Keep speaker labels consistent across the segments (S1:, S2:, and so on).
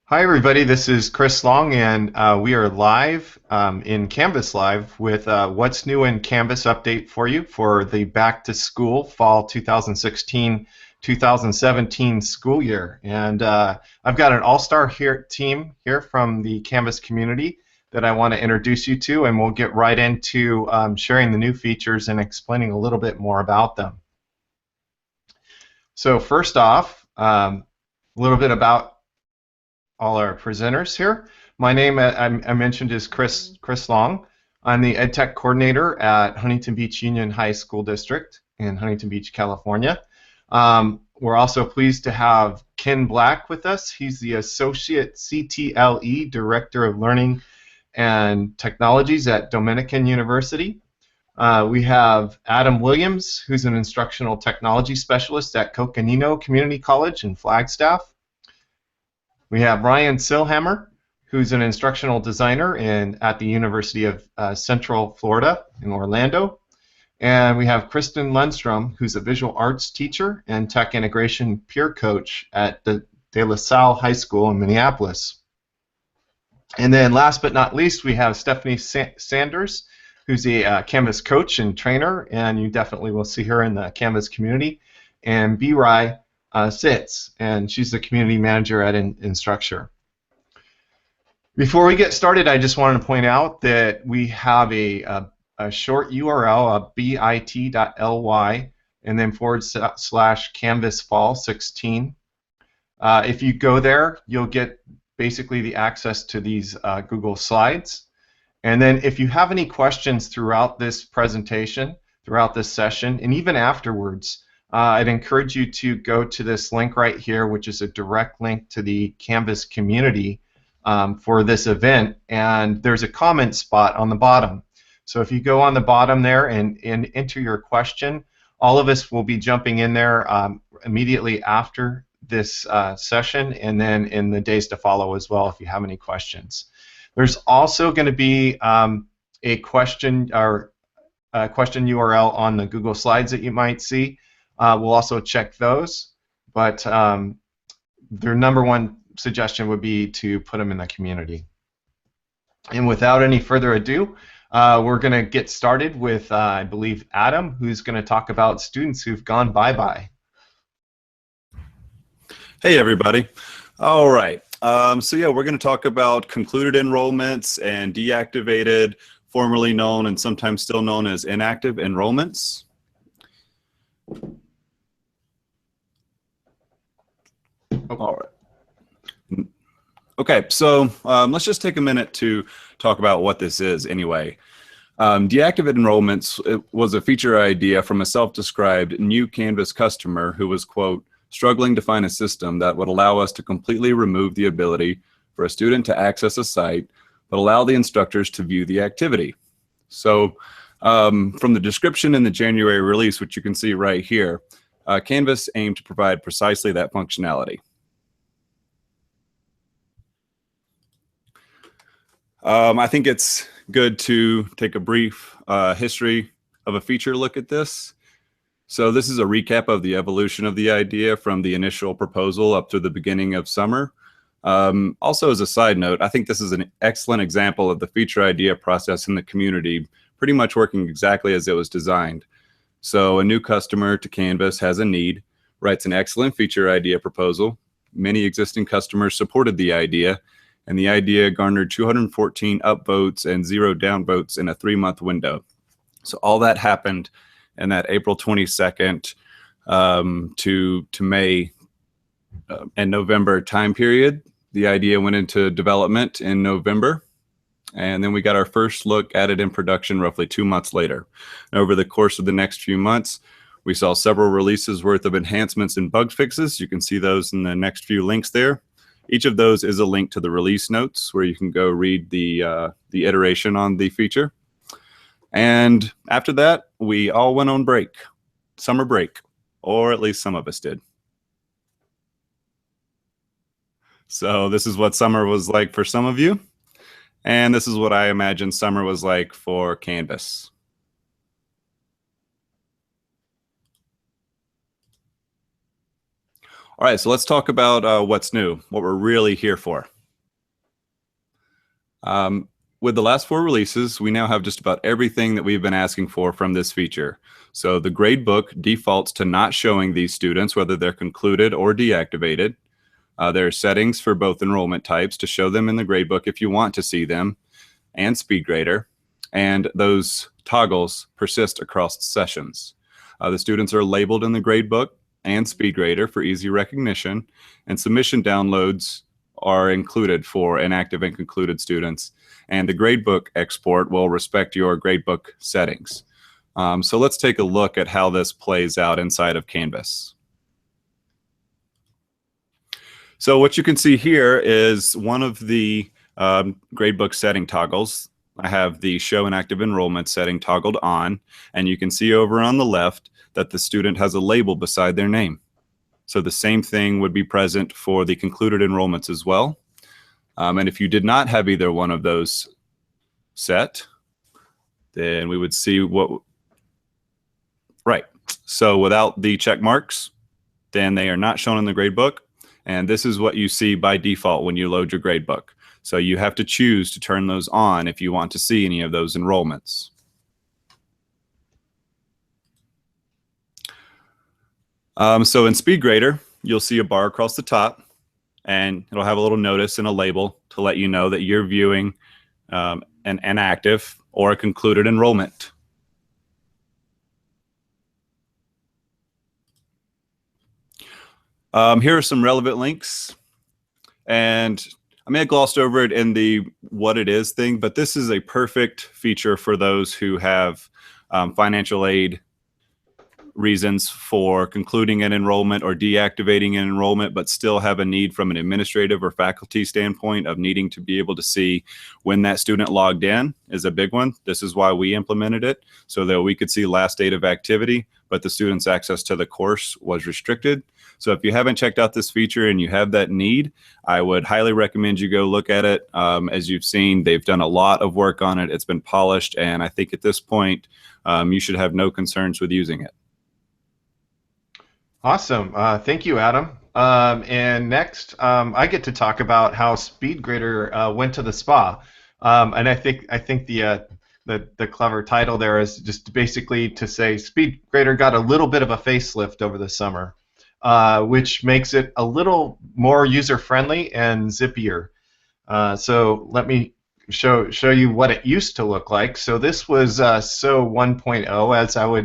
S1: Hi, everybody. This is Chris Long, and we are live in Canvas Live with what's new in Canvas update for you for the back to school fall 2016-2017 school year. And I've got an all-star team here from the Canvas community that I want to introduce you to, and we'll get right into sharing the new features and explaining a little bit more about them. So first off, a little bit about all our presenters here. My name, I mentioned, is Chris Long. I'm the EdTech coordinator at Huntington Beach Union High School District in Huntington Beach, California. We're also pleased to have Ken Black with us. He's the Associate CTLE Director of Learning and Technologies at Dominican University. We have Adam Williams, who's an Instructional Technology Specialist at Coconino Community College in Flagstaff. We have Ryan Silhammer, who's an instructional designer at the University of Central Florida in Orlando. And we have Kristen Lundstrom, who's a visual arts teacher and tech integration peer coach at the De La Salle High School in Minneapolis. And then last but not least, we have Stephanie Sanders, who's a Canvas coach and trainer, and you definitely will see her in the Canvas community. And B-Rai Sitz, and she's the community manager at Instructure. Before we get started, I just wanted to point out that we have a short URL, bit.ly, and then /canvasfall16. If you go there, you'll get basically the access to these Google Slides. And then if you have any questions throughout this presentation, throughout this session, and even afterwards, I'd encourage you to go to this link right here, which is a direct link to the Canvas community for this event, and there's a comment spot on the bottom. So if you go on the bottom there and enter your question, all of us will be jumping in there immediately after this session, and then in the days to follow as well if you have any questions. There's also going to be a question URL on the Google Slides that you might see. We'll also check those, but their number one suggestion would be to put them in the community. And without any further ado, we're going to get started with, I believe, Adam, who's going to talk about students who've gone bye-bye.
S2: Hey, everybody. All right. So, yeah, we're going to talk about concluded enrollments and deactivated, formerly known and sometimes still known as inactive enrollments. All right. Okay, so let's just take a minute to talk about what this is anyway. Deactivated enrollments was a feature idea from a self-described new Canvas customer who was, quote, struggling to find a system that would allow us to completely remove the ability for a student to access a site, but allow the instructors to view the activity. So from the description in the January release, which you can see right here, Canvas aimed to provide precisely that functionality. I think it's good to take a brief history of a feature look at this. So this is a recap of the evolution of the idea from the initial proposal up to the beginning of summer. Also, as a side note, I think this is an excellent example of the feature idea process in the community pretty much working exactly as it was designed. So a new customer to Canvas has a need, writes an excellent feature idea proposal. Many existing customers supported the idea, and the idea garnered 214 upvotes and 0 downvotes in a 3-month window. So all that happened in that April 22nd to May and November time period. The idea went into development in November, and then we got our first look at it in production roughly 2 months later. And over the course of the next few months, we saw several releases worth of enhancements and bug fixes. You can see those in the next few links there. Each of those is a link to the release notes where you can go read the iteration on the feature. And after that, we all went on break, summer break, or at least some of us did. So this is what summer was like for some of you, and this is what I imagine summer was like for Canvas. All right, so let's talk about what's new, what we're really here for. With the last 4 releases, we now have just about everything that we've been asking for from this feature. So the gradebook defaults to not showing these students, whether they're concluded or deactivated. There are settings for both enrollment types to show them in the gradebook if you want to see them, and SpeedGrader. And those toggles persist across sessions. The students are labeled in the gradebook and SpeedGrader for easy recognition, and submission downloads are included for inactive and concluded students. And the gradebook export will respect your gradebook settings. So let's take a look at how this plays out inside of Canvas. So what you can see here is one of the gradebook setting toggles. I have the show inactive enrollment setting toggled on, and you can see over on the left that the student has a label beside their name. So the same thing would be present for the concluded enrollments as well. And if you did not have either one of those set, then we would see what, right. So without the check marks, then they are not shown in the gradebook. And this is what you see by default when you load your gradebook. So you have to choose to turn those on if you want to see any of those enrollments. So in SpeedGrader, you'll see a bar across the top, and it'll have a little notice and a label to let you know that you're viewing an inactive or a concluded enrollment. Here are some relevant links, and I may have glossed over it in the what it is thing, but this is a perfect feature for those who have financial aid reasons for concluding an enrollment or deactivating an enrollment, but still have a need from an administrative or faculty standpoint of needing to be able to see when that student logged in is a big one. This is why we implemented it, so that we could see last date of activity, but the student's access to the course was restricted. So if you haven't checked out this feature and you have that need, I would highly recommend you go look at it. As you've seen, they've done a lot of work on it. It's been polished, and I think at this point, you should have no concerns with using it.
S1: Awesome. Thank you, Adam. And next, I get to talk about how SpeedGrader went to the spa. And I think the clever title there is just basically to say SpeedGrader got a little bit of a facelift over the summer, which makes it a little more user-friendly and zippier. So let me show you what it used to look like. So this was SO 1.0,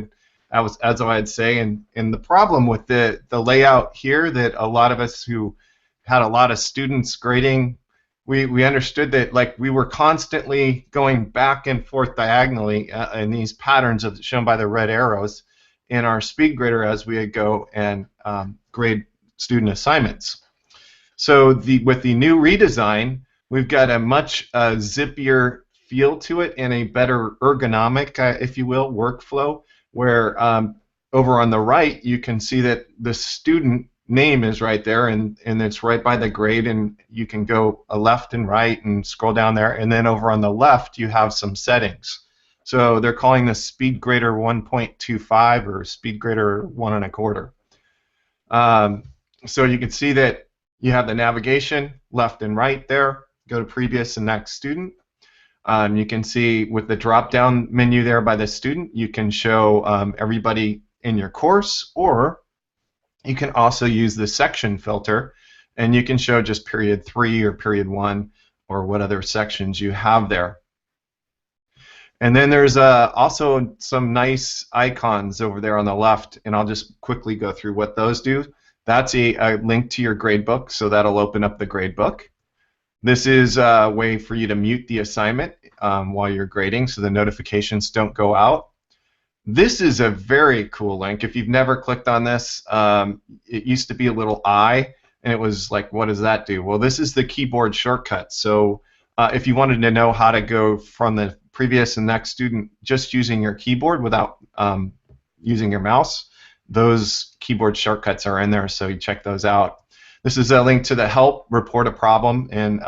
S1: as I'd say, and the problem with the layout here, that a lot of us who had a lot of students grading, we understood that, like, we were constantly going back and forth diagonally in these patterns shown by the red arrows in our SpeedGrader as we would go and grade student assignments. So with the new redesign, we've got a much zippier feel to it and a better ergonomic, if you will, workflow, where over on the right you can see that the student name is right there, and it's right by the grade, and you can go left and right and scroll down there, and then over on the left you have some settings. So they're calling this SpeedGrader 1.25 or SpeedGrader 1 1/4. So you can see that you have the navigation left and right there. Go to previous and next student. You can see with the drop-down menu there by the student, you can show everybody in your course, or you can also use the section filter, and you can show just period 3 or period 1 or what other sections you have there. And then there's also some nice icons over there on the left, and I'll just quickly go through what those do. That's a link to your gradebook, so that'll open up the gradebook. This is a way for you to mute the assignment while you're grading, so the notifications don't go out. This is a very cool link. If you've never clicked on this, it used to be a little eye, and it was like, what does that do? Well, this is the keyboard shortcut. So if you wanted to know how to go from the previous and next student just using your keyboard without using your mouse, those keyboard shortcuts are in there, so you check those out. This is a link to the help, report a problem, and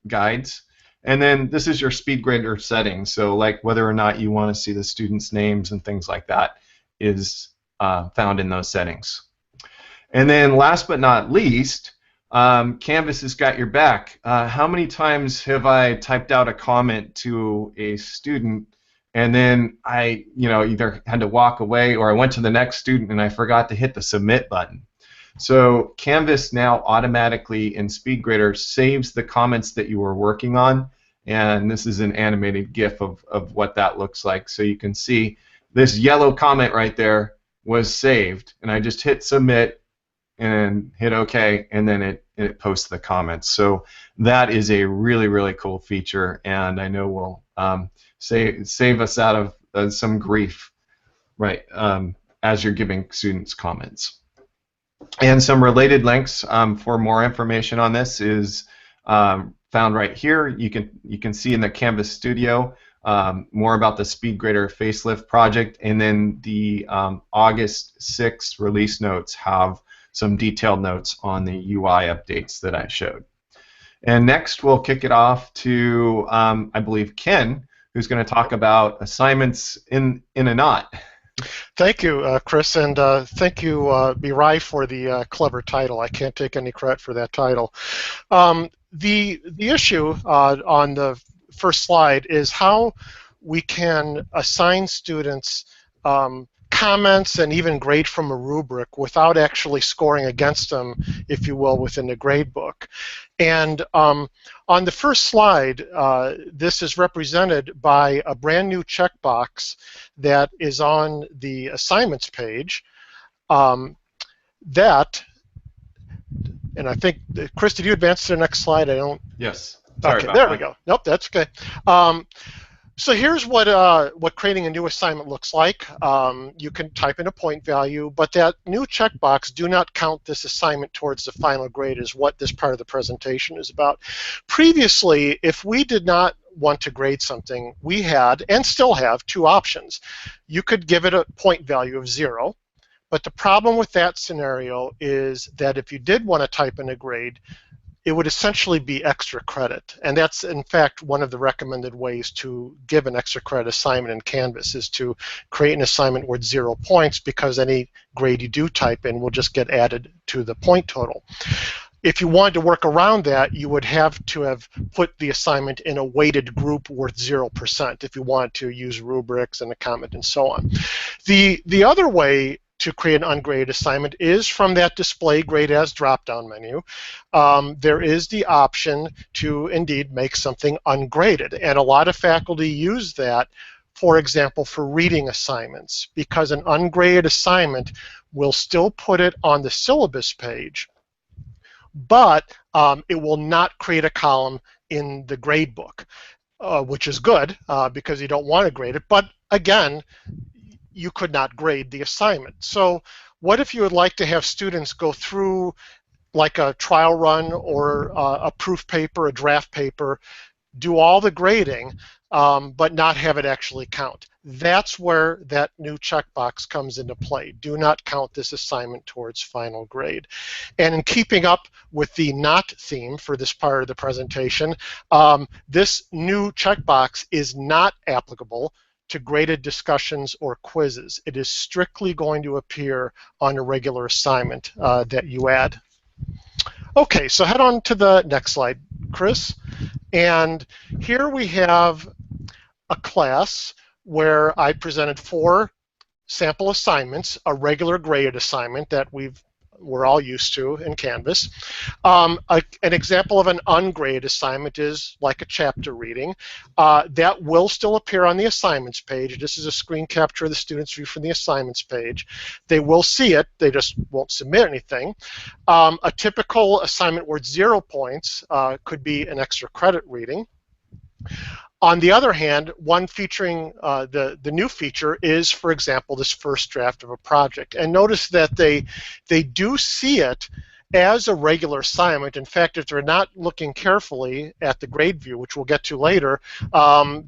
S1: guides. And then this is your SpeedGrader settings. So like whether or not you want to see the students' names and things like that is found in those settings. And then last but not least, Canvas has got your back. How many times have I typed out a comment to a student and then I, either had to walk away or I went to the next student and I forgot to hit the submit button? So Canvas now automatically in SpeedGrader saves the comments that you were working on, and this is an animated GIF of what that looks like. So you can see this yellow comment right there was saved, and I just hit submit and hit OK, and then it posts the comments. So that is a really, really cool feature, and I know will save us out of some grief, right, as you're giving students comments. And some related links for more information on this is found right here. You can see in the Canvas Studio more about the SpeedGrader facelift project, and then the August 6th release notes have some detailed notes on the UI updates that I showed. And next we'll kick it off to I believe Ken, who's going to talk about assignments in a knot.
S3: Thank you, Chris, and thank you, Mirai, for the clever title. I can't take any credit for that title. The issue on the first slide is how we can assign students comments and even grade from a rubric without actually scoring against them, if you will, within the grade book. And on the first slide, this is represented by a brand new checkbox that is on the assignments page. And I think, Chris, did you advance to the next slide? I don't.
S1: Yes. Sorry
S3: okay, there we go. Nope, that's okay. So here's what creating a new assignment looks like. You can type in a point value, but that new checkbox, do not count this assignment towards the final grade, is what this part of the presentation is about. Previously, if we did not want to grade something, we had, and still have, two options. You could give it a point value of 0, but the problem with that scenario is that if you did want to type in a grade, it would essentially be extra credit. And that's, in fact, one of the recommended ways to give an extra credit assignment in Canvas, is to create an assignment worth 0 points, because any grade you do type in will just get added to the point total. If you wanted to work around that, you would have to have put the assignment in a weighted group worth 0% if you wanted to use rubrics and a comment and so on. The other way to create an ungraded assignment is from that display grade as drop-down menu. There is the option to indeed make something ungraded, and a lot of faculty use that, for example, for reading assignments, because an ungraded assignment will still put it on the syllabus page, but it will not create a column in the grade book, which is good because you don't want to grade it, but again, you could not grade the assignment. So what if you would like to have students go through like a trial run or a proof paper, a draft paper, do all the grading, but not have it actually count? That's where that new checkbox comes into play. Do not count this assignment towards final grade. And in keeping up with the not theme for this part of the presentation, this new checkbox is not applicable to graded discussions or quizzes. It is strictly going to appear on a regular assignment that you add. Okay, so head on to the next slide, Chris. And here we have a class where I presented 4 sample assignments, a regular graded assignment that we're all used to in Canvas. An example of an ungraded assignment is like a chapter reading. That will still appear on the assignments page. This is a screen capture of the student's view from the assignments page. They will see it, they just won't submit anything. A typical assignment worth 0 points could be an extra credit reading. On the other hand, one featuring the new feature is, for example, this first draft of a project. And notice that they do see it as a regular assignment. In fact, if they're not looking carefully at the grade view, which we'll get to later,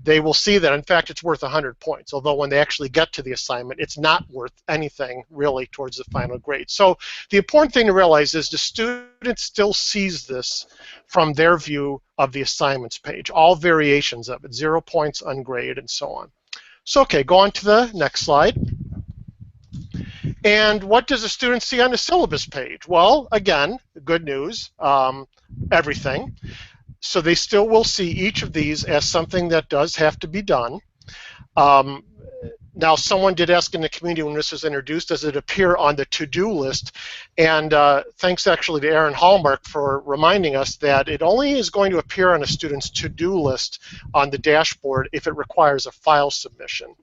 S3: they will see that, in fact, it's worth 100 points. Although when they actually get to the assignment, it's not worth anything really towards the final grade. So the important thing to realize is the student still sees this from their view of the assignments page, all variations of it, 0 points, ungraded, and so on. So okay, go on to the next slide. And what does a student see on the syllabus page? Well, again, good news, everything. So they still will see each of these as something that does have to be done. Now, someone did ask in the community when this was introduced, does it appear on the to-do list? And thanks actually to Aaron Hallmark for reminding us that it only is going to appear on a student's to-do list on the dashboard if it requires a file submission.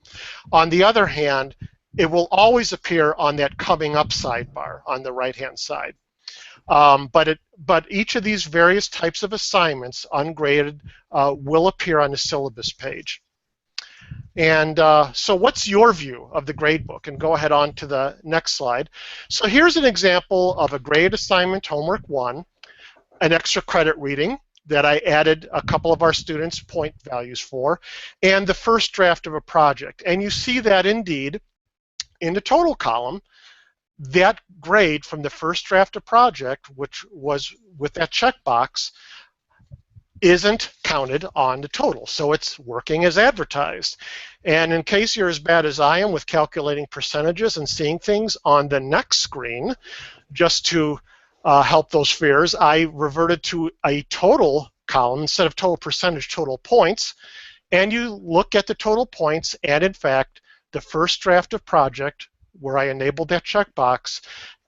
S3: On the other hand, it will always appear on that coming up sidebar on the right-hand side. But each of these various types of assignments, ungraded, will appear on the syllabus page. And so what's your view of the gradebook? And go ahead on to the next slide. So here's an example of a grade assignment, homework 1, an extra credit reading that I added a couple of our students' point values for, and the first draft of a project. And you see that indeed, in the total column, that grade from the first draft of project, which was with that checkbox, isn't counted on the total. So it's working as advertised. And in case you're as bad as I am with calculating percentages and seeing things on the next screen, just to help those fears, I reverted to a total column instead of total percentage, total points. And you look at the total points, and in fact, the first draft of project, where I enabled that checkbox,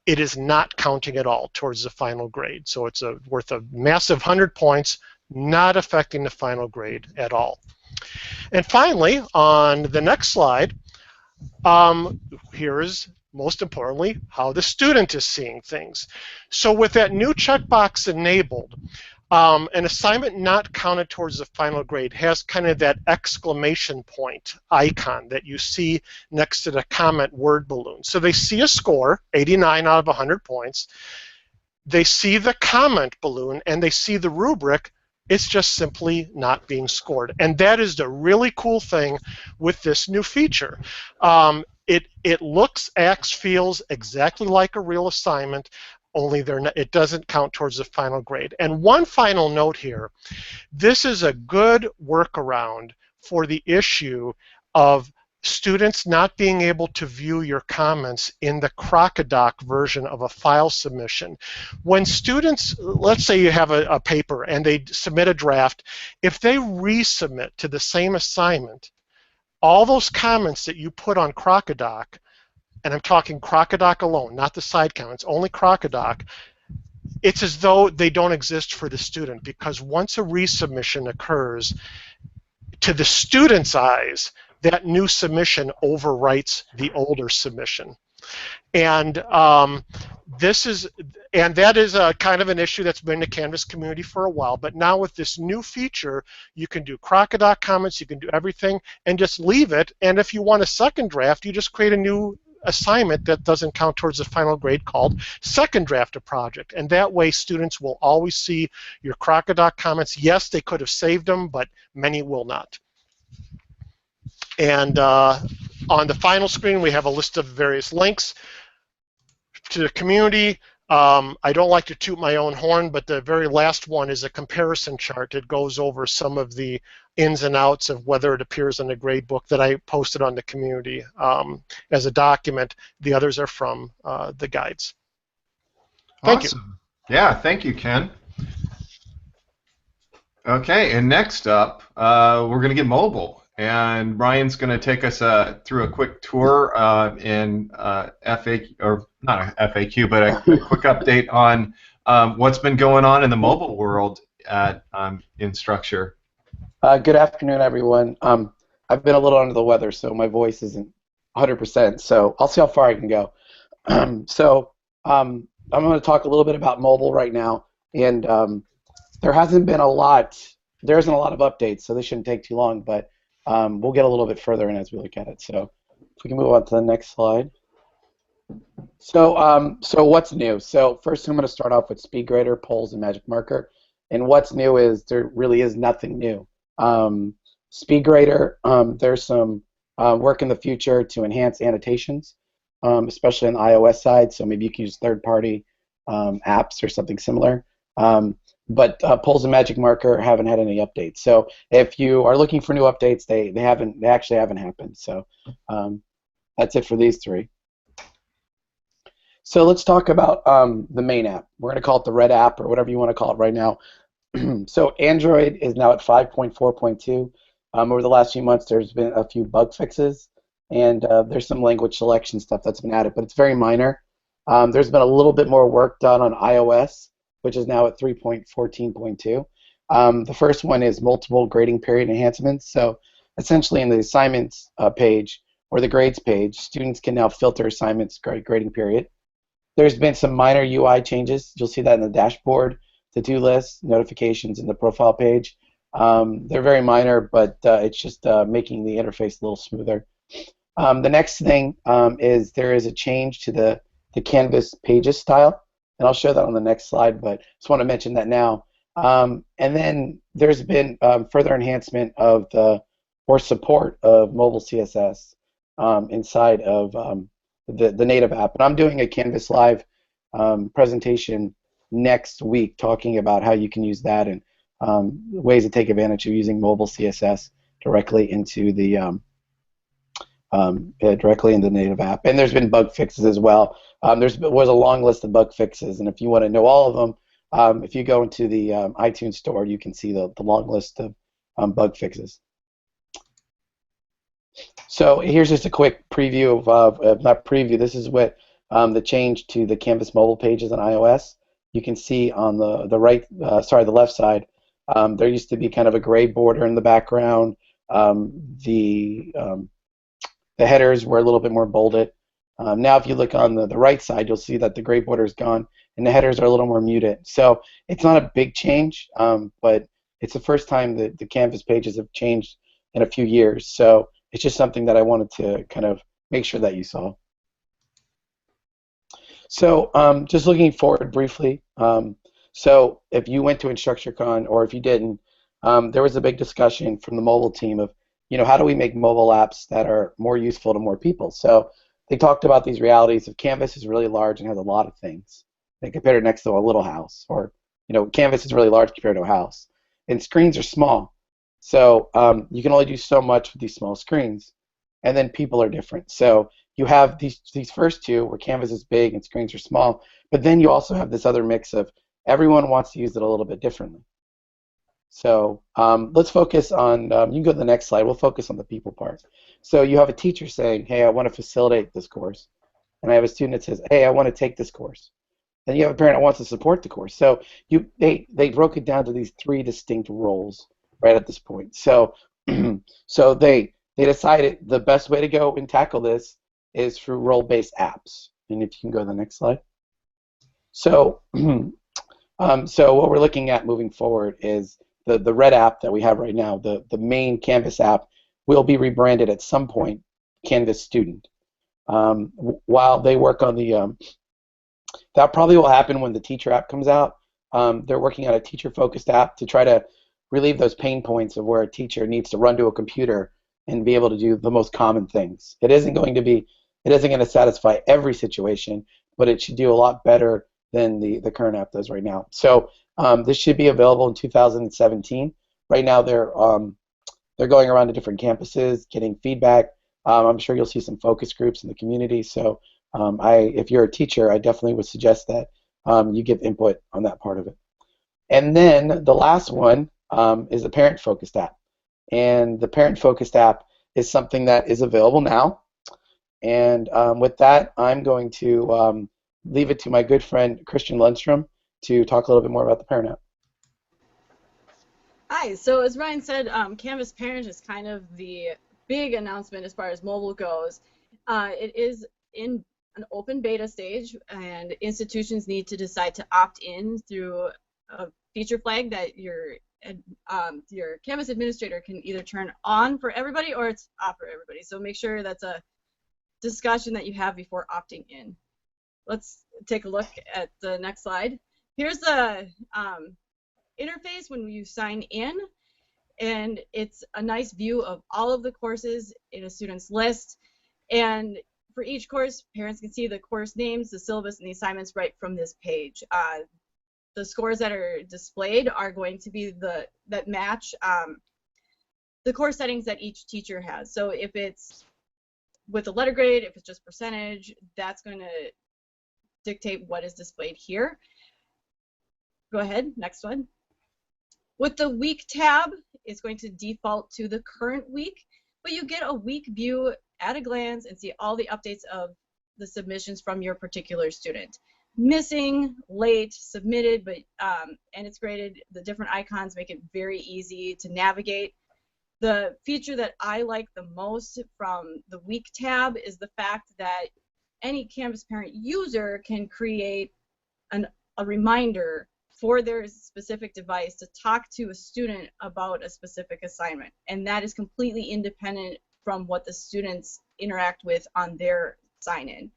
S3: it is not counting at all towards the final grade. So it's worth a massive 100 points, not affecting the final grade at all. And finally, on the next slide, here is, most importantly, how the student is seeing things. So with that new checkbox enabled, an assignment not counted towards the final grade has kind of that exclamation point icon that you see next to the comment word balloon. So they see a score, 89 out of 100 points. They see the comment balloon, and they see the rubric. It's just simply not being scored. And that is the really cool thing with this new feature. It looks, acts, feels exactly like a real assignment, only it doesn't count towards the final grade. And one final note here, this is a good workaround for the issue of students not being able to view your comments in the Crocodoc version of a file submission. When students, let's say you have a paper and they submit a draft, if they resubmit to the same assignment, all those comments that you put on Crocodoc, and I'm talking Crocodoc alone, not the side comments, only Crocodoc, it's as though they don't exist for the student, because once a resubmission occurs, to the student's eyes, that new submission overwrites the older submission. And that is a kind of an issue that's been in the Canvas community for a while, but now with this new feature, you can do Crocodoc comments, you can do everything, and just leave it, and if you want a second draft, you just create a new assignment that doesn't count towards the final grade called second draft of project. And that way students will always see your Crocodoc comments. Yes, they could have saved them, but many will not. And on the final screen, we have a list of various links to the community. I don't like to toot my own horn, but the very last one is a comparison chart that goes over some of the ins and outs of whether it appears in the grade book that I posted on the community as a document. The others are from the guides. Thank you.
S1: Yeah, thank you, Ken. Okay, and next up, we're going to get mobile. And Ryan's going to take us through a quick tour in FAQ, or not a FAQ, but a quick update on what's been going on in the mobile world at Instructure.
S4: Good afternoon, everyone. I've been a little under the weather, so my voice isn't 100%. So I'll see how far I can go. I'm going to talk a little bit about mobile right now, and there isn't a lot of updates, so this shouldn't take too long, but we'll get a little bit further in as we look at it. So if we can move on to the next slide. So what's new? So first I'm going to start off with SpeedGrader, polls, and magic marker. And what's new is there really is nothing new. SpeedGrader, there's some work in the future to enhance annotations, especially on the iOS side. So maybe you can use third-party apps or something similar. But polls and magic marker haven't had any updates. So if you are looking for new updates, they actually haven't happened. So that's it for these three. So let's talk about the main app. We're going to call it the red app or whatever you want to call it right now. So Android is now at 5.4.2. Over the last few months, there's been a few bug fixes, and there's some language selection stuff that's been added, but it's very minor. There's been a little bit more work done on iOS, which is now at 3.14.2. The first one is multiple grading period enhancements. So essentially in the assignments page or the grades page, students can now filter assignments grading period. There's been some minor UI changes. You'll see that in the dashboard, to-do list, notifications, and the profile page. They're very minor, but it's just making the interface a little smoother. The next thing is there is a change to the Canvas pages style, and I'll show that on the next slide, but just want to mention that now. And then there's been further enhancement of or support of mobile CSS inside of the native app. And I'm doing a Canvas Live presentation next week talking about how you can use that and ways to take advantage of using mobile CSS directly into the native app. And there's been bug fixes as well. Was a long list of bug fixes, and if you want to know all of them, if you go into the iTunes store, you can see the long list of bug fixes. So here's just a quick preview of not preview. This is what the change to the Canvas mobile pages on iOS. You can see on the left side, there used to be kind of a gray border in the background. The headers were a little bit more bolded. Now if you look on the right side, you'll see that the gray border is gone and the headers are a little more muted. So it's not a big change, but it's the first time that the Canvas pages have changed in a few years. So it's just something that I wanted to kind of make sure that you saw. So just looking forward briefly, so if you went to InstructureCon or if you didn't, there was a big discussion from the mobile team of, how do we make mobile apps that are more useful to more people? So they talked about these realities of Canvas is really large and has a lot of things. They compare it next to a little house, or Canvas is really large compared to a house, and screens are small. So you can only do so much with these small screens, and then people are different. So you have these first two where Canvas is big and screens are small, but then you also have this other mix of everyone wants to use it a little bit differently. So let's focus on, you can go to the next slide, we'll focus on the people part. So you have a teacher saying, hey, I want to facilitate this course. And I have a student that says, hey, I want to take this course. Then you have a parent that wants to support the course. So they broke it down to these three distinct roles right at this point. So, so they decided the best way to go and tackle this is through role-based apps. And if you can go to the next slide. So, so what we're looking at moving forward is the red app that we have right now, the main Canvas app, will be rebranded at some point Canvas Student. While they work on the, that probably will happen when the teacher app comes out. They're working on a teacher-focused app to try to relieve those pain points of where a teacher needs to run to a computer and be able to do the most common things. It isn't going to satisfy every situation, but it should do a lot better than the current app does right now. So this should be available in 2017. Right now they're going around to different campuses, getting feedback. I'm sure you'll see some focus groups in the community. So if you're a teacher, I definitely would suggest that you give input on that part of it. And then the last one is the parent-focused app. And the parent-focused app is something that is available now. And with that, I'm going to leave it to my good friend Christian Lundstrom to talk a little bit more about the parent app.
S5: Hi, so as Ryan said, Canvas Parent is kind of the big announcement as far as mobile goes. It is in an open beta stage, and institutions need to decide to opt in through a feature flag that your Canvas administrator can either turn on for everybody or it's off for everybody. So make sure that's a discussion that you have before opting in. Let's take a look at the next slide. Here's the interface when you sign in, and it's a nice view of all of the courses in a student's list. And for each course, parents can see the course names, the syllabus, and the assignments right from this page. The scores that are displayed are going to be that match the course settings that each teacher has. So if it's with a letter grade, if it's just percentage, that's going to dictate what is displayed here. Go ahead, next one. With the week tab, it's going to default to the current week, but you get a week view at a glance and see all the updates of the submissions from your particular student. Missing, late, submitted, but and it's graded. The different icons make it very easy to navigate. The feature that I like the most from the week tab is the fact that any Canvas parent user can create a reminder for their specific device to talk to a student about a specific assignment, and that is completely independent from what the students interact with on their sign-in.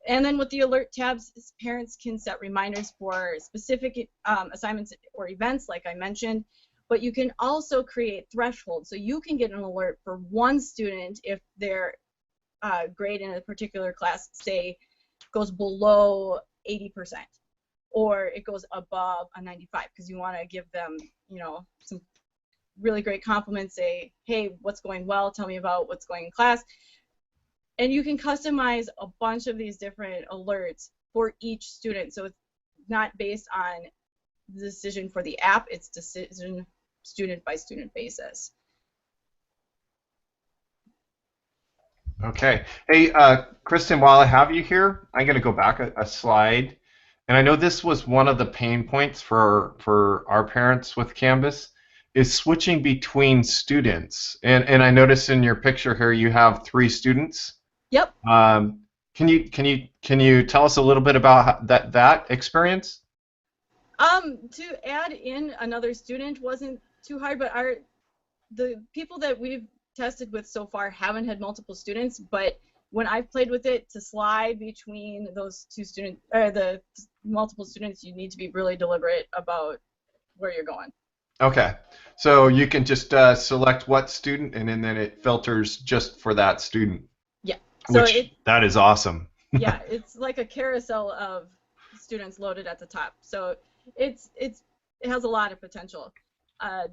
S5: And then with the alert tabs, parents can set reminders for specific assignments or events, like I mentioned, but you can also create thresholds. So you can get an alert for one student if their grade in a particular class, say, goes below 80%, or it goes above a 95, because you want to give them, you know, some really great compliments, say, hey, what's going well, tell me about what's going in class. And you can customize a bunch of these different alerts for each student. So it's not based on the decision for the app, it's decision student by student basis.
S1: Okay. Hey, Kristen, while I have you here, I'm going to go back a slide. And I know this was one of the pain points for our parents with Canvas, is switching between students. And I noticed in your picture here you have 3 students.
S5: Yep.
S1: Can you tell us a little bit about that experience?
S5: To add in another student wasn't too hard, but the people that we've tested with so far haven't had multiple students, but when I've played with it, to slide between those 2 students, or the multiple students, you need to be really deliberate about where you're going.
S1: Okay, so you can just select what student, and then it filters just for that student.
S5: Yeah. So
S1: that is awesome.
S5: Yeah, it's like a carousel of students loaded at the top. So it has a lot of potential.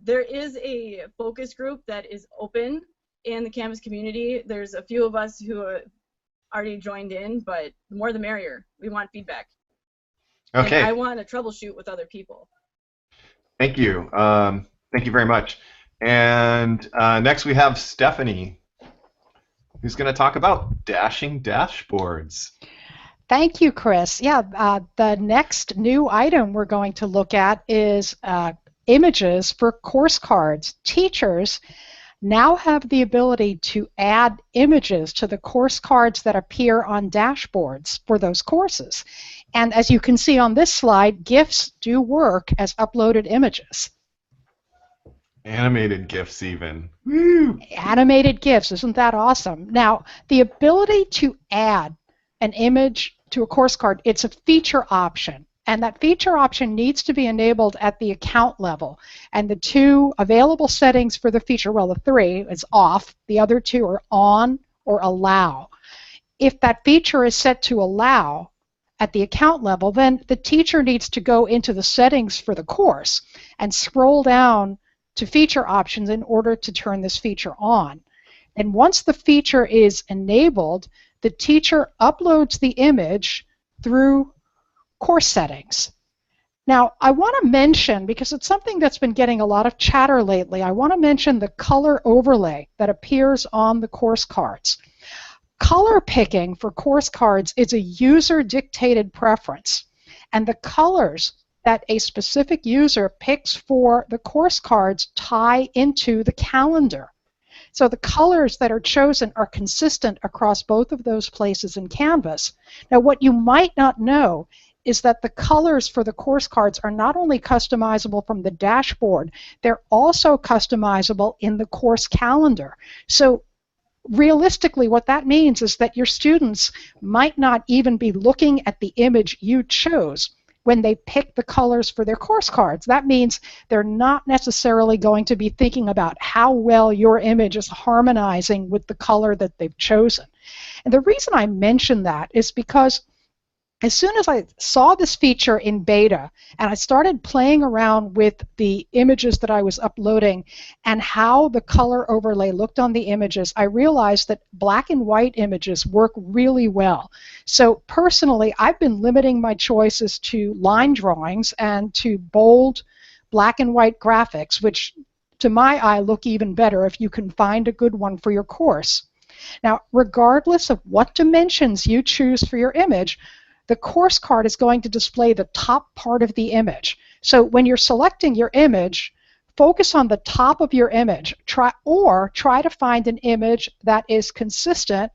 S5: There is a focus group that is open in the Canvas community. There's a few of us who already joined in, but the more the merrier. We want feedback. Okay. And I want to troubleshoot with other people.
S1: Thank you. Thank you very much. And next we have Stephanie, who's going to talk about dashing dashboards.
S6: Thank you, Chris. Yeah, the next new item we're going to look at is images for course cards. Teachers now have the ability to add images to the course cards that appear on dashboards for those courses. And as you can see on this slide, GIFs do work as uploaded images.
S1: Animated GIFs even.
S6: Woo! Animated GIFs, isn't that awesome? Now, the ability to add an image to a course card, it's a feature option. And that feature option needs to be enabled at the account level. And the 2 available settings for the feature, well, the 3 is off. The other 2 are on or allow. If that feature is set to allow at the account level, then the teacher needs to go into the settings for the course and scroll down to feature options in order to turn this feature on. And once the feature is enabled, the teacher uploads the image through course settings. Now, I want to mention, because it's something that's been getting a lot of chatter lately, I want to mention the color overlay that appears on the course cards. Color picking for course cards is a user-dictated preference, and the colors that a specific user picks for the course cards tie into the calendar. So the colors that are chosen are consistent across both of those places in Canvas. Now, what you might not know is that the colors for the course cards are not only customizable from the dashboard, they're also customizable in the course calendar. So realistically, what that means is that your students might not even be looking at the image you chose when they pick the colors for their course cards. That means they're not necessarily going to be thinking about how well your image is harmonizing with the color that they've chosen. And the reason I mention that is because as soon as I saw this feature in beta and I started playing around with the images that I was uploading and how the color overlay looked on the images, I realized that black and white images work really well. So personally, I've been limiting my choices to line drawings and to bold black and white graphics, which to my eye look even better if you can find a good one for your course. Now, regardless of what dimensions you choose for your image, the course card is going to display the top part of the image. So when you're selecting your image, focus on the top of your image. Try to find an image that is consistent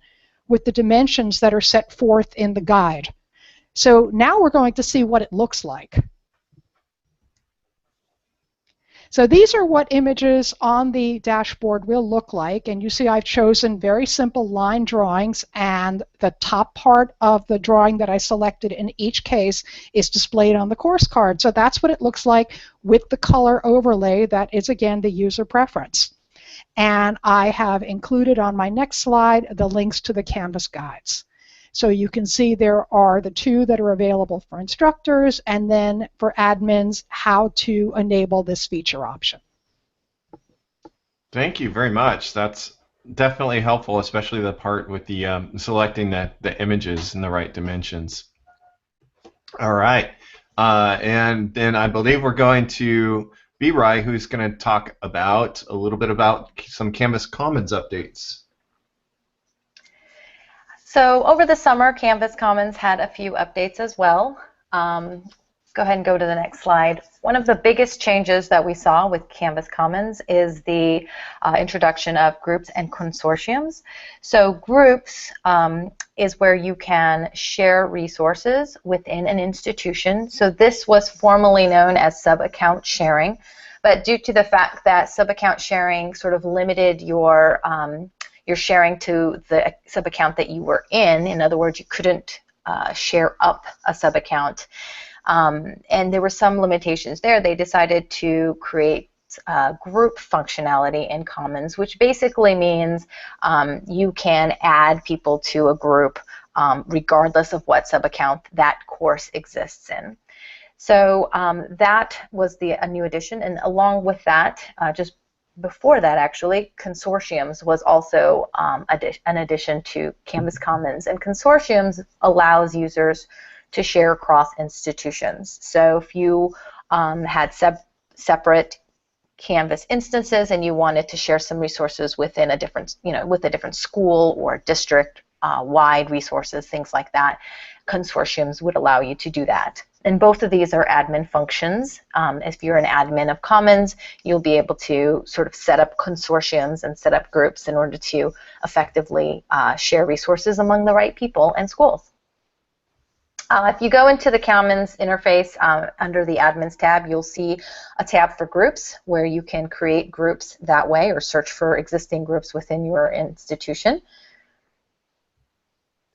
S6: with the dimensions that are set forth in the guide. So now we're going to see what it looks like. So these are what images on the dashboard will look like, and you see I've chosen very simple line drawings, and the top part of the drawing that I selected in each case is displayed on the course card. So that's what it looks like with the color overlay that is, again, the user preference. And I have included on my next slide the links to the Canvas guides. So you can see there are the two that are available for instructors, and then for admins, how to enable this feature option.
S1: Thank you very much. That's definitely helpful, especially the part with the selecting the images in the right dimensions. All right. And then I believe we're going to B-Rai, who's going to talk about a little bit about some Canvas Commons updates.
S7: So over the summer, Canvas Commons had a few updates as well. Go ahead and go to the next slide. One of the biggest changes that we saw with Canvas Commons is the introduction of groups and consortiums. So groups is where you can share resources within an institution. So this was formerly known as sub-account sharing, but due to the fact that sub-account sharing sort of limited your sharing to the sub-account that you were in other words, you couldn't share up a sub-account. And there were some limitations there. They decided to create group functionality in Commons, which basically means you can add people to a group regardless of what sub-account that course exists in. So that was a new addition, and along with that, just before that actually, consortiums was also an addition to Canvas Commons, and consortiums allows users to share across institutions. So if you had separate Canvas instances and you wanted to share some resources within a different, with a different school or district wide resources, things like that, consortiums would allow you to do that. And both of these are admin functions. If you're an admin of Commons, you'll be able to sort of set up consortiums and set up groups in order to effectively share resources among the right people and schools. If you go into the Commons interface under the Admins tab, you'll see a tab for groups where you can create groups that way or search for existing groups within your institution.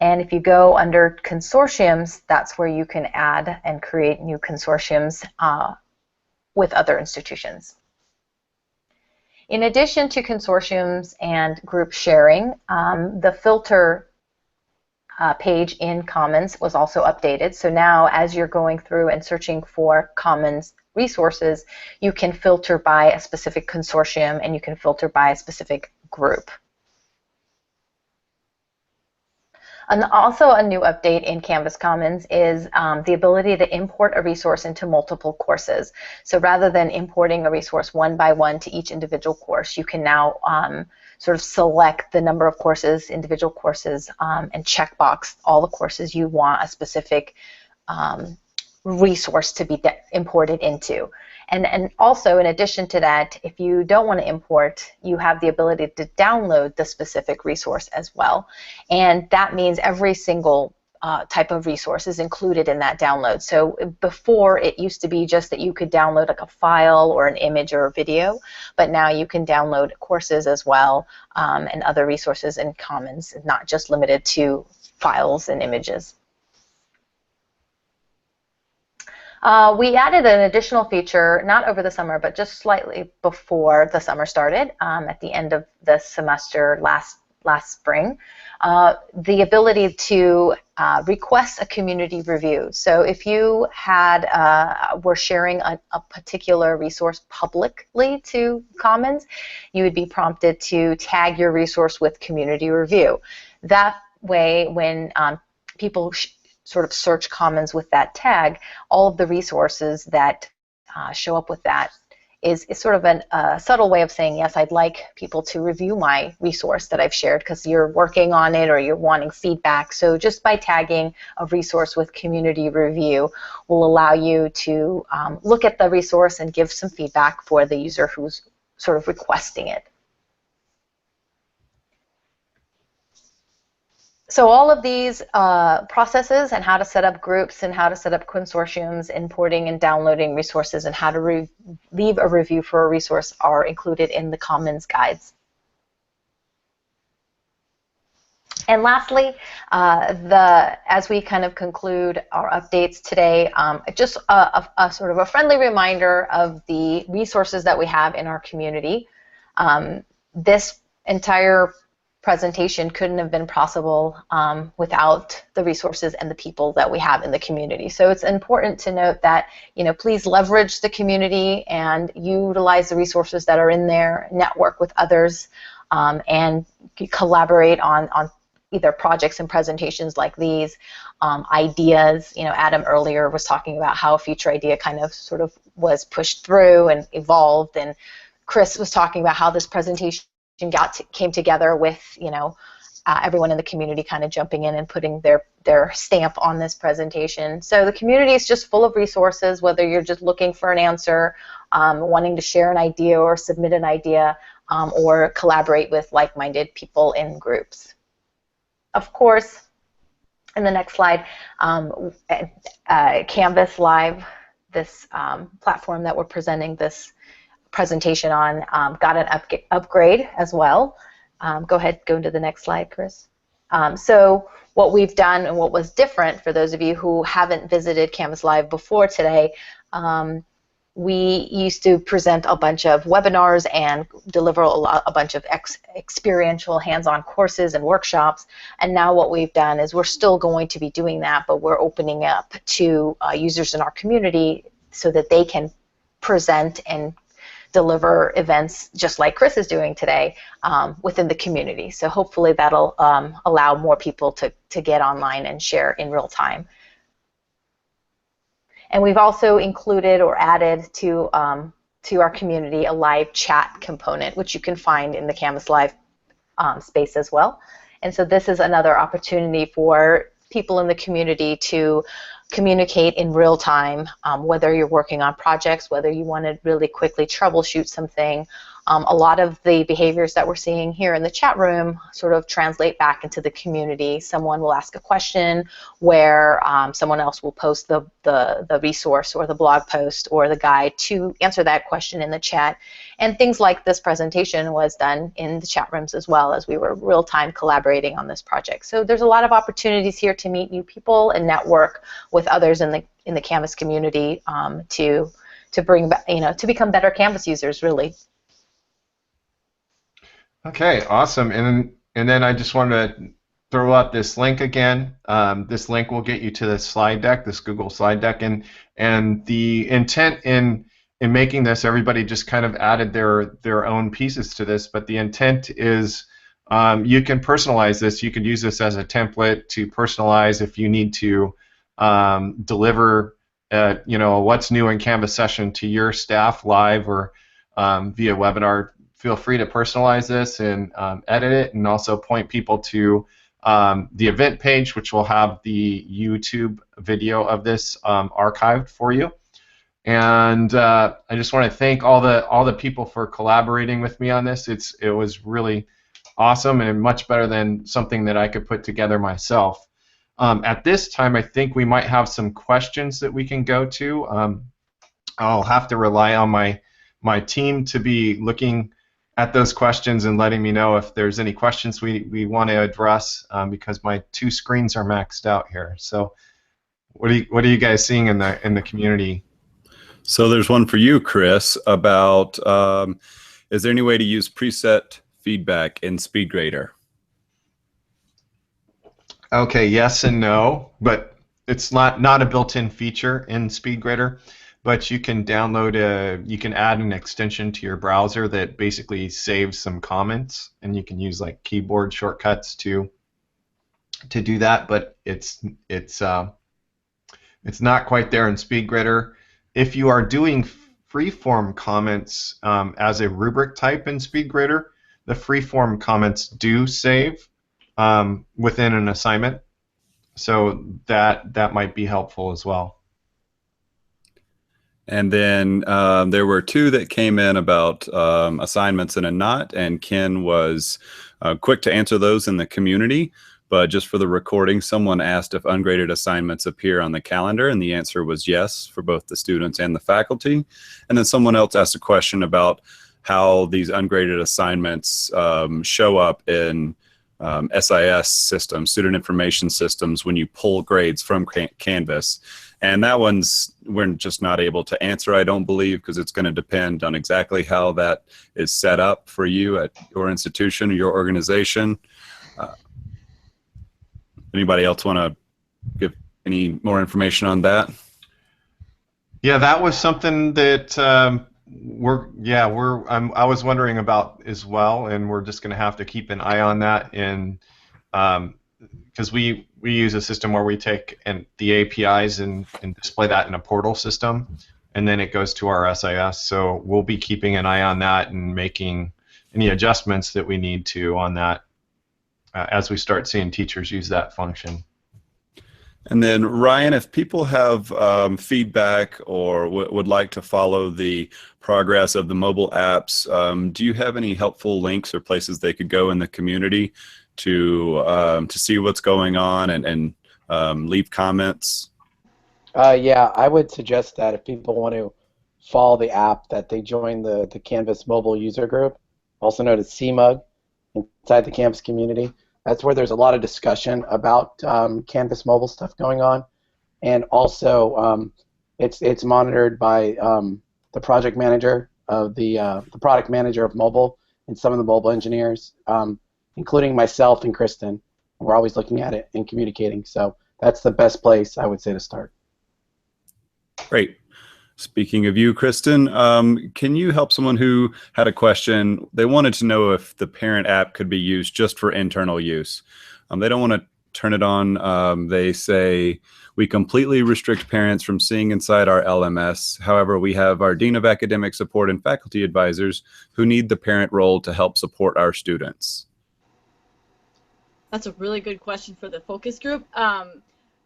S7: And if you go under consortiums, that's where you can add and create new consortiums with other institutions. In addition to consortiums and group sharing, the filter page in Commons was also updated. So now as you're going through and searching for Commons resources, you can filter by a specific consortium and you can filter by a specific group. And also a new update in Canvas Commons is the ability to import a resource into multiple courses. So rather than importing a resource one by one to each individual course, you can now sort of select the number of courses, individual courses, and checkbox all the courses you want a specific resource to be imported into. And also, in addition to that, if you don't want to import, you have the ability to download the specific resource as well. And that means every single type of resource is included in that download. So before, it used to be just that you could download like a file or an image or a video, but now you can download courses as well and other resources in Commons, not just limited to files and images. We added an additional feature, not over the summer, but just slightly before the summer started, at the end of the semester last spring, the ability to request a community review. So if you had were sharing a particular resource publicly to Commons, you would be prompted to tag your resource with community review. That way, when people sort of search Commons with that tag, all of the resources that show up with that is sort of a subtle way of saying, yes, I'd like people to review my resource that I've shared because you're working on it or you're wanting feedback. So just by tagging a resource with community review will allow you to look at the resource and give some feedback for the user who's sort of requesting it. So all of these processes and how to set up groups and how to set up consortiums, importing and downloading resources, and how to leave a review for a resource are included in the Commons guides. And lastly, as we kind of conclude our updates today, just a sort of a friendly reminder of the resources that we have in our community. This entire presentation couldn't have been possible without the resources and the people that we have in the community. So it's important to note that, please leverage the community and utilize the resources that are in there, network with others, and collaborate on either projects and presentations like these, ideas. Adam earlier was talking about how a future idea kind of sort of was pushed through and evolved, and Chris was talking about how this presentation came together with everyone in the community kind of jumping in and putting their stamp on this presentation. So the community is just full of resources, whether you're just looking for an answer, wanting to share an idea or submit an idea, or collaborate with like-minded people in groups. Of course, in the next slide, Canvas Live, this platform that we're presenting this presentation on, got an upgrade as well. Go ahead, go to the next slide, Chris. So what we've done and what was different for those of you who haven't visited Canvas Live before today, we used to present a bunch of webinars and deliver a bunch of experiential hands-on courses and workshops, and now what we've done is we're still going to be doing that, but we're opening up to users in our community so that they can present and deliver events just like Chris is doing today within the community. So hopefully that'll allow more people to get online and share in real time. And we've also included or added to our community a live chat component, which you can find in the Canvas Live space as well. And so this is another opportunity for people in the community to communicate in real time, whether you're working on projects, whether you want to really quickly troubleshoot something. A lot of the behaviors that we're seeing here in the chat room sort of translate back into the community. Someone will ask a question where someone else will post the resource or the blog post or the guide to answer that question in the chat. And things like this presentation was done in the chat rooms as well, as we were real-time collaborating on this project. So there's a lot of opportunities here to meet new people and network with others in the Canvas community to bring, to become better Canvas users, really.
S1: Okay, awesome. And then I just wanted to throw out this link again. This link will get you to the slide deck, this Google slide deck, and the intent in making this, everybody just kind of added their own pieces to this, but the intent is you can personalize this. You could use this as a template to personalize if you need to deliver a what's new in Canvas session to your staff live or via webinar. Feel free to personalize this and edit it, and also point people to the event page, which will have the YouTube video of this archived for you. And I just want to thank all the people for collaborating with me on this. It was really awesome and much better than something that I could put together myself. At this time, I think we might have some questions that we can go to. I'll have to rely on my team to be looking at those questions and letting me know if there's any questions we want to address, because my 2 screens are maxed out here. So what are you guys seeing in the community?
S2: So there's one for you, Chris, about is there any way to use preset feedback in SpeedGrader?
S1: Okay, yes and no, but it's not a built-in feature in SpeedGrader. But you can you can add an extension to your browser that basically saves some comments, and you can use like keyboard shortcuts to do that. But it's not quite there in SpeedGrader. If you are doing freeform comments as a rubric type in SpeedGrader, the freeform comments do save within an assignment, so that might be helpful as well.
S2: And then there were two that came in about assignments and a not, and Ken was quick to answer those in the community. But just for the recording, someone asked if ungraded assignments appear on the calendar, and the answer was yes for both the students and the faculty. And then someone else asked a question about how these ungraded assignments show up in SIS systems, student information systems, when you pull grades from Canvas. And that one's we're just not able to answer, I don't believe, because it's going to depend on exactly how that is set up for you at your institution or your organization. Anybody else want to give any more information on that?
S1: Yeah, that was something that I was wondering about as well, and we're just going to have to keep an eye on that, and because we use a system where we take the APIs and display that in a portal system, and then it goes to our SIS. So we'll be keeping an eye on that and making any adjustments that we need to on that as we start seeing teachers use that function.
S2: And then Ryan, if people have feedback or would like to follow the progress of the mobile apps, do you have any helpful links or places they could go in the community to see what's going on and leave comments?
S4: Yeah, I would suggest that if people want to follow the app, that they join the Canvas mobile user group, also known as CMUG, inside the Canvas community. That's where there's a lot of discussion about Canvas mobile stuff going on, and also it's monitored by the project manager of the product manager of mobile and some of the mobile engineers, including myself and Kristen. We're always looking at it and communicating, so that's the best place I would say to start.
S2: Great. Speaking of you, Kristen, can you help someone who had a question? They wanted to know if the parent app could be used just for internal use. They don't want to turn it on. They say, we completely restrict parents from seeing inside our LMS. However, we have our Dean of Academic Support and faculty advisors who need the parent role to help support our students.
S5: That's a really good question for the focus group.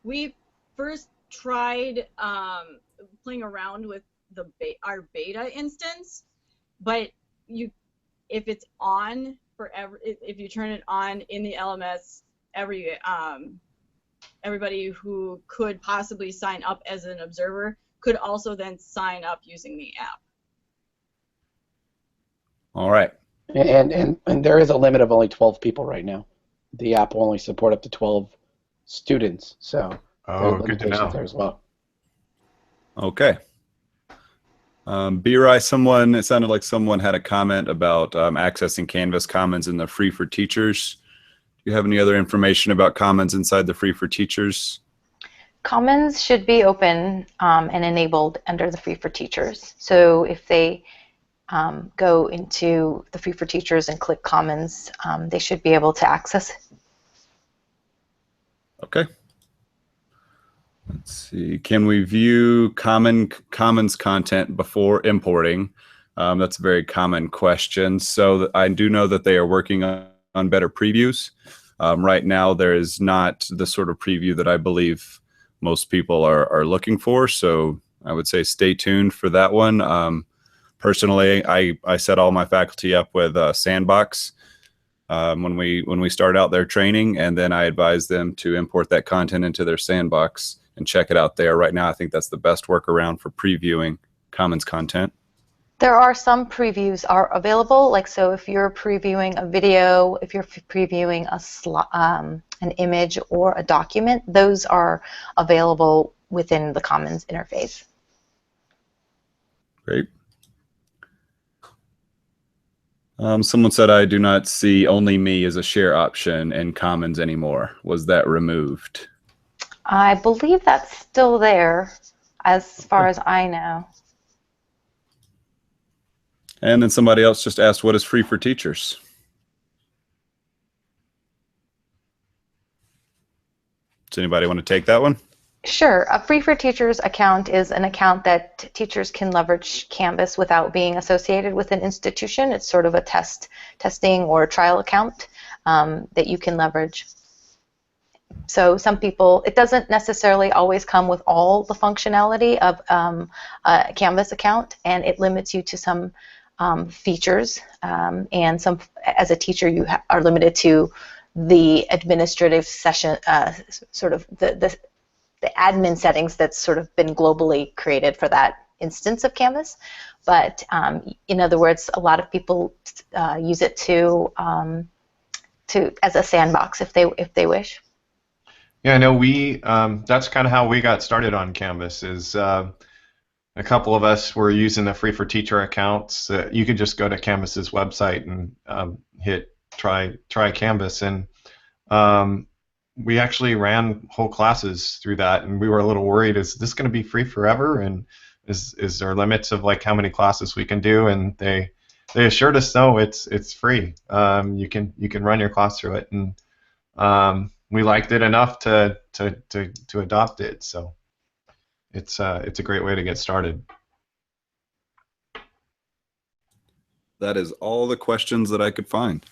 S5: We first tried playing around with our beta instance, but if it's on forever, if you turn it on in the LMS, everybody who could possibly sign up as an observer could also then sign up using the app.
S2: All right.
S4: And there is a limit of only 12 people right now. The app will only support up to 12 students, so there are limitations there as well.
S2: Okay. B-Rai, it sounded like someone had a comment about accessing Canvas Commons in the Free for Teachers. Do you have any other information about Commons inside the Free for Teachers?
S7: Commons should be open and enabled under the Free for Teachers. So if they go into the Free for Teachers and click Commons, they should be able to access it.
S2: Okay. Let's see. Can we view Commons content before importing? That's a very common question. So I do know that they are working on better previews. Right now, there is not the sort of preview that I believe most people are looking for. So I would say stay tuned for that one. Personally, I set all my faculty up with Sandbox when we start out their training, and then I advise them to import that content into their Sandbox and check it out there. Right now, I think that's the best workaround for previewing Commons content.
S7: There are some previews are available, like so if you're previewing a video, if you're previewing an image or a document, those are available within the Commons interface.
S2: Great. Someone said I do not see only me as a share option in Commons anymore. Was that removed?
S7: I believe that's still there, as far as I know.
S2: And then somebody else just asked, what is free for teachers? Does anybody want to take that one?
S7: Sure. A Free for Teachers account is an account that teachers can leverage Canvas without being associated with an institution. It's sort of a testing or trial account that you can leverage. So some people, it doesn't necessarily always come with all the functionality of a Canvas account, and it limits you to some features. And some, as a teacher, you are limited to the administrative session, sort of the admin settings that's sort of been globally created for that instance of Canvas. But in other words, a lot of people use it to as a sandbox if they wish.
S1: Yeah, I know we. That's kind of how we got started on Canvas. Is a couple of us were using the Free for Teacher accounts. You could just go to Canvas's website and hit try Canvas, and we actually ran whole classes through that, and we were a little worried, is this going to be free forever, and is there limits of like how many classes we can do? And they assured us no, it's free. You can run your class through it, and we liked it enough to adopt it. So it's a great way to get started.
S2: That is all the questions that I could find.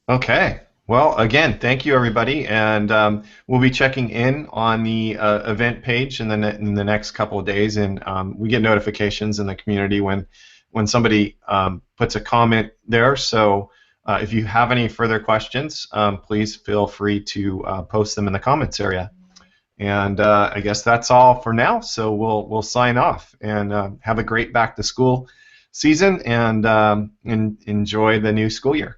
S1: Okay. Well, again, thank you, everybody, and we'll be checking in on the event page in the next couple of days, and we get notifications in the community when somebody puts a comment there. So if you have any further questions, please feel free to post them in the comments area. And I guess that's all for now. So we'll sign off and have a great back to school season, and enjoy the new school year.